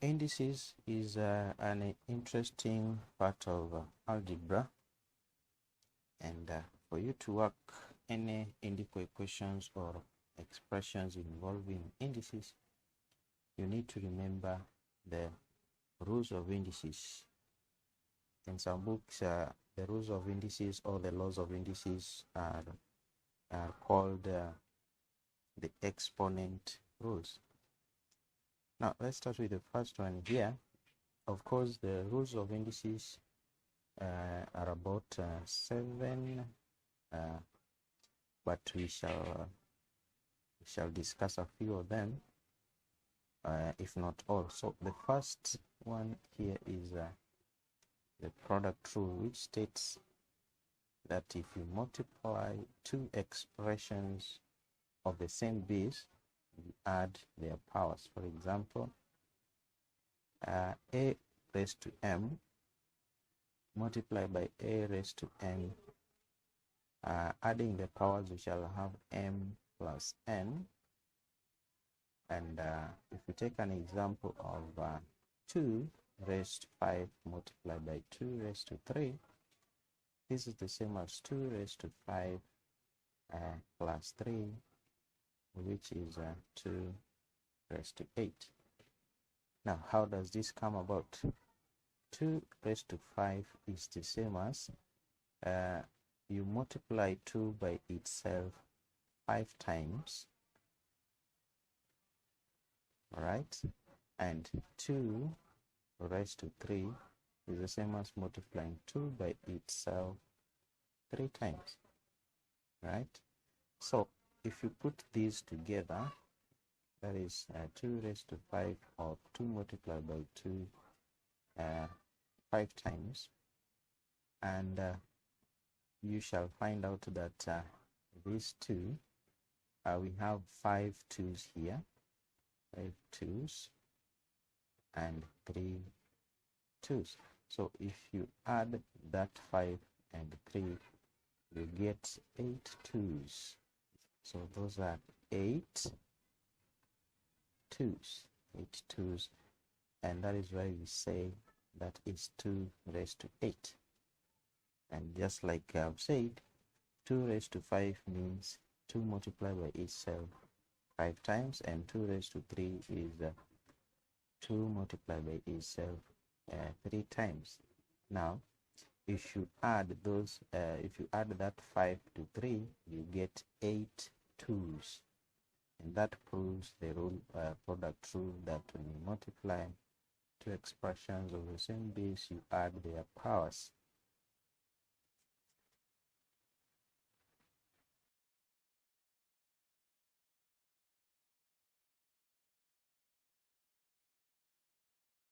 Indices is an interesting part of algebra, and for you to work any indical equations or expressions involving indices, you need to remember the rules of indices. In some books, the rules of indices or the laws of indices are called the exponent rules. Now, let's start with the first one here. Of course, the rules of indices are about 7, but we shall discuss a few of them, if not all. So the first one here is the product rule, which states that if you multiply two expressions of the same base, you add their powers. For example, a raised to m multiplied by a raised to n, adding the powers, we shall have m plus n. And if we take an example of 2 raised to 5 multiplied by 2 raised to 3, this is the same as 2 raised to 5 plus 3, which is 2 raised to 8. Now, how does this come about? 2 raised to 5 is the same as you multiply 2 by itself 5 times, right? And 2 raised to 3 is the same as multiplying 2 by itself 3 times, right? So if you put these together, that is 2 raised to 5 or 2 multiplied by 2 5 times, and you shall find out that these two, we have 5 2's here, 5 2's and 3 2's. So if you add that 5 and 3, you get 8 2's. So those are 8 2's, 8 2's, and that is why we say that is 2 raised to 8. And just like I've said, 2 raised to 5 means 2 multiplied by itself 5 times, and 2 raised to 3 is 2 multiplied by itself 3 times. Now, if you add those, if you add that 5 to 3, you get 8 2's, and that proves the rule, product rule, that when you multiply two expressions of the same base, you add their powers.